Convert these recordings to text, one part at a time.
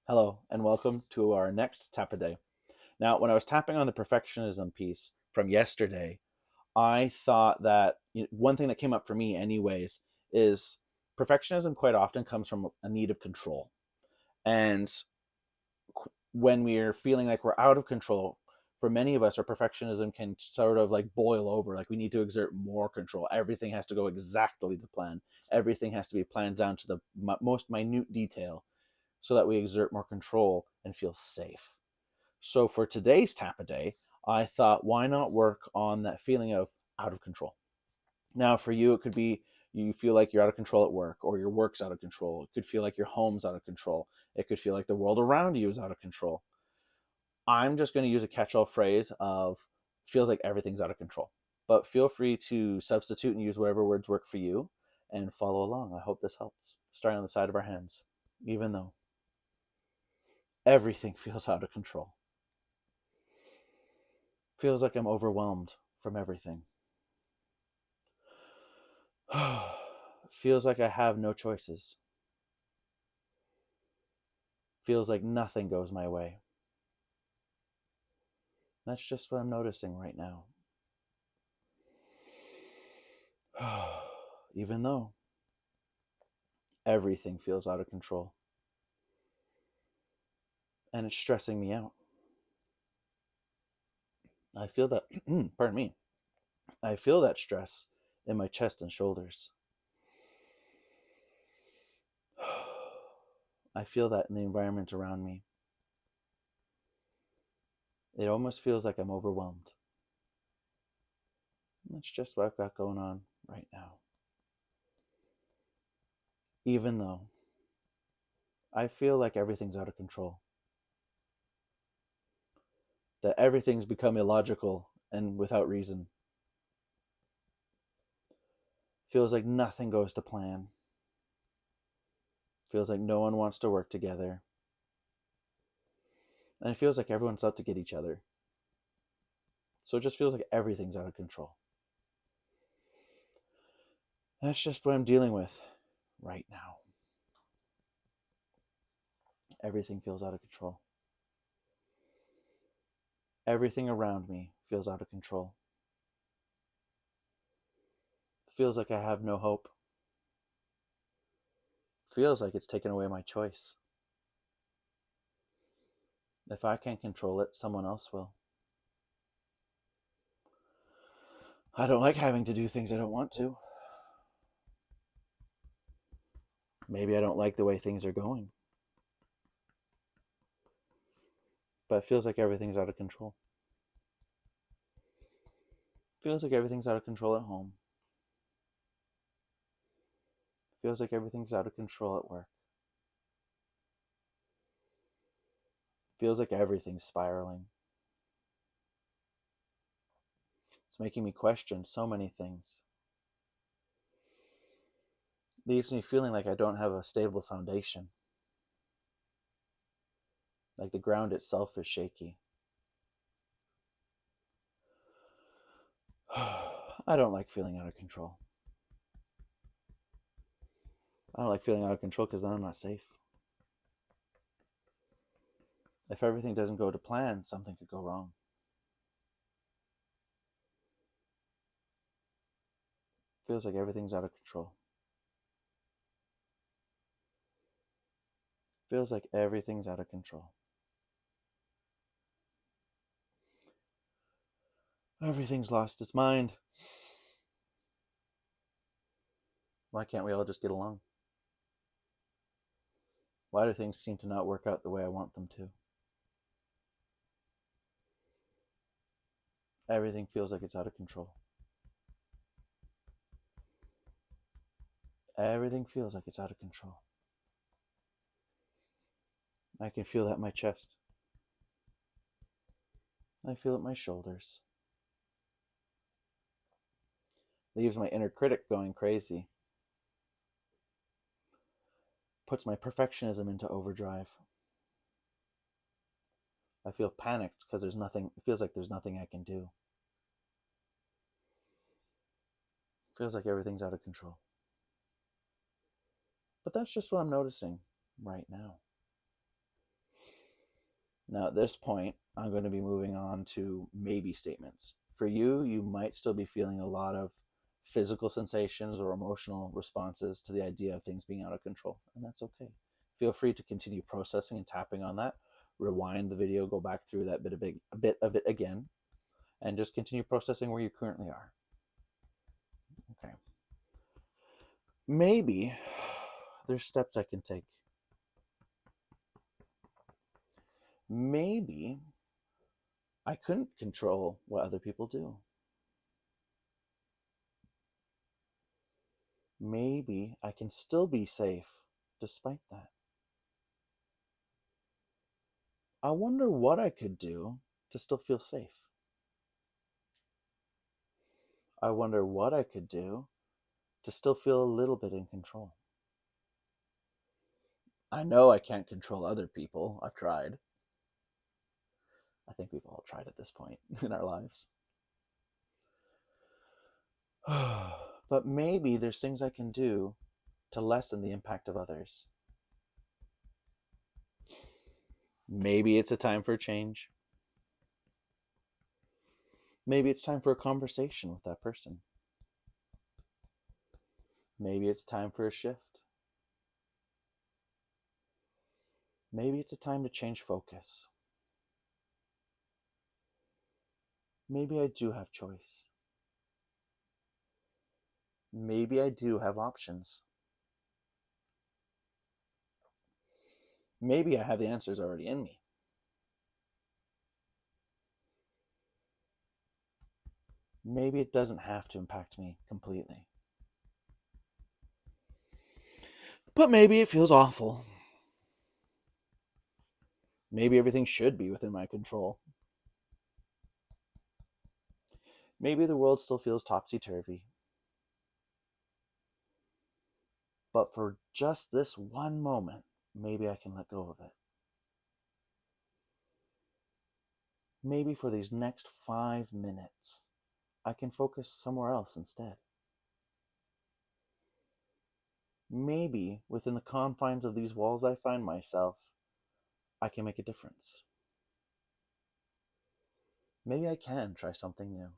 Hello, and welcome to our next tap a day. Now, when I was tapping on the perfectionism piece from yesterday, I thought that one thing that came up for me, anyways, is perfectionism quite often comes from a need of control. And when we're feeling like we're out of control, for many of us, our perfectionism can sort of like boil over. Like we need to exert more control. Everything has to go exactly to plan. Everything has to be planned down to the most minute detail so that we exert more control and feel safe. So for today's tap a day, I thought, why not work on that feeling of out of control? Now, for you, it could be you feel like you're out of control at work, or your work's out of control. It could feel like your home's out of control. It could feel like the world around you is out of control. I'm just going to use a catch all phrase of feels like everything's out of control. But feel free to substitute and use whatever words work for you and follow along. I hope this helps. Starting on the side of our hands, even though everything feels out of control. Feels like I'm overwhelmed from everything. Feels like I have no choices. Feels like nothing goes my way. That's just what I'm noticing right now. Even though everything feels out of control and it's stressing me out. I feel that, pardon me, I feel that stress in my chest and shoulders. I feel that in the environment around me. It almost feels like I'm overwhelmed. That's just what I've got going on right now. Even though I feel like everything's out of control, that everything's become illogical and without reason. Feels like nothing goes to plan. Feels like no one wants to work together. And it feels like everyone's out to get each other. So it just feels like everything's out of control. That's just what I'm dealing with right now. Everything feels out of control. Everything around me feels out of control. Feels like I have no hope. Feels like it's taken away my choice. If I can't control it, someone else will. I don't like having to do things I don't want to. Maybe I don't like the way things are going. But it feels like everything's out of control. Feels like everything's out of control at home. Feels like everything's out of control at work. Feels like everything's spiraling. It's making me question so many things. Leaves me feeling like I don't have a stable foundation. Like the ground itself is shaky. I don't like feeling out of control. I don't like feeling out of control because then I'm not safe. If everything doesn't go to plan, something could go wrong. Feels like everything's out of control. Feels like everything's out of control. Everything's lost its mind. Why can't we all just get along? Why do things seem to not work out the way I want them to? Everything feels like it's out of control. Everything feels like it's out of control. I can feel that in my chest. I feel it in my shoulders. Leaves my inner critic going crazy. Puts my perfectionism into overdrive. I feel panicked because it feels like there's nothing I can do. It feels like everything's out of control. But that's just what I'm noticing right now. Now, at this point, I'm going to be moving on to maybe statements. For you, you might still be feeling a lot of physical sensations or emotional responses to the idea of things being out of control, and that's okay. Feel free to continue processing and tapping on that. Rewind the video, go back through that a bit of it again, and just continue processing where you currently are. Okay. Maybe there's steps I can take. Maybe I couldn't control what other people do. Maybe I can still be safe despite that. I wonder what I could do to still feel safe. I wonder what I could do to still feel a little bit in control. I know I can't control other people. I've tried. I think we've all tried at this point in our lives. But maybe there's things I can do to lessen the impact of others. Maybe it's a time for a change. Maybe it's time for a conversation with that person. Maybe it's time for a shift. Maybe it's a time to change focus. Maybe I do have choice. Maybe I do have options. Maybe I have the answers already in me. Maybe it doesn't have to impact me completely. But maybe it feels awful. Maybe everything should be within my control. Maybe the world still feels topsy-turvy. But for just this one moment, maybe I can let go of it. Maybe for these next 5 minutes, I can focus somewhere else instead. Maybe within the confines of these walls I find myself, I can make a difference. Maybe I can try something new.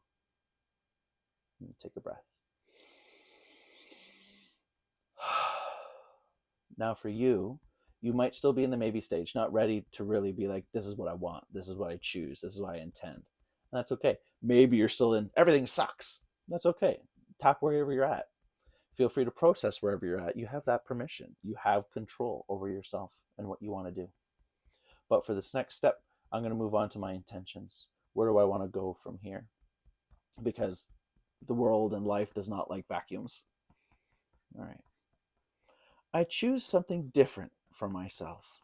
Take a breath. Now for you, you might still be in the maybe stage, not ready to really be like, this is what I want, this is what I choose, this is what I intend. And that's okay. Maybe you're still in, everything sucks. That's okay. Tap wherever you're at. Feel free to process wherever you're at. You have that permission. You have control over yourself and what you want to do. But for this next step, I'm going to move on to my intentions. Where do I want to go from here? Because the world and life does not like vacuums. All right. I choose something different for myself.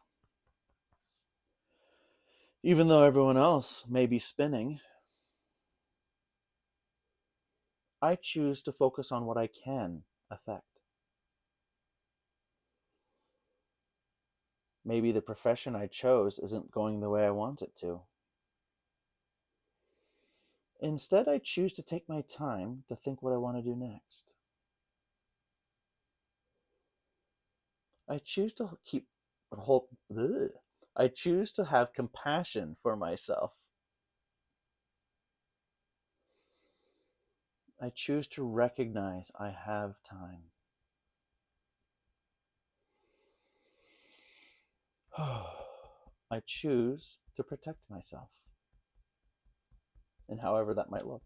Even though everyone else may be spinning, I choose to focus on what I can affect. Maybe the profession I chose isn't going the way I want it to. Instead, I choose to take my time to think what I want to do next. I choose to keep hold. Ugh. I choose to have compassion for myself. I choose to recognize I have time. I choose to protect myself, and however that might look.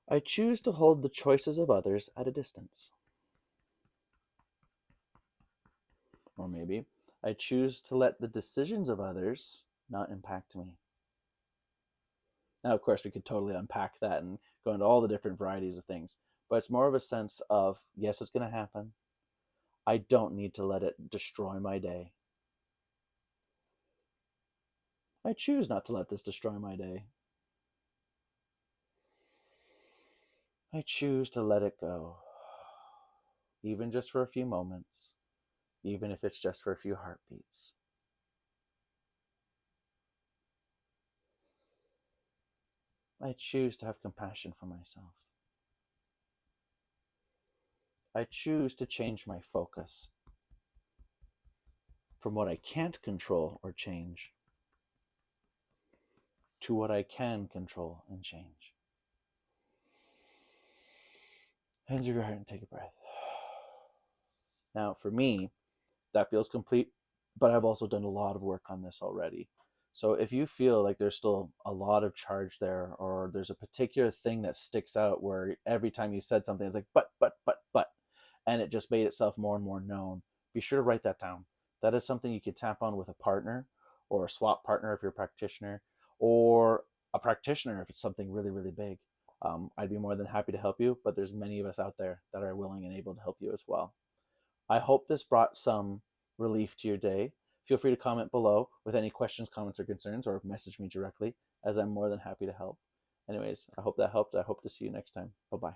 I choose to hold the choices of others at a distance. Or maybe I choose to let the decisions of others not impact me. Now, of course, we could totally unpack that and go into all the different varieties of things, but it's more of a sense of, yes, it's going to happen. I don't need to let it destroy my day. I choose not to let this destroy my day. I choose to let it go, even just for a few moments, even if it's just for a few heartbeats. I choose to have compassion for myself. I choose to change my focus. from what I can't control or change to what I can control and change. Hands over your heart and take a breath. Now, for me, that feels complete, but I've also done a lot of work on this already. So if you feel like there's still a lot of charge there, or there's a particular thing that sticks out where every time you said something, it's like, but, and it just made itself more and more known, be sure to write that down. That is something you could tap on with a partner or a swap partner if you're a practitioner, or a practitioner if it's something really, really big. I'd be more than happy to help you, but there's many of us out there that are willing and able to help you as well. I hope this brought some relief to your day. Feel free to comment below with any questions, comments, or concerns, or message me directly, as I'm more than happy to help. Anyways, I hope that helped. I hope to see you next time. Bye bye.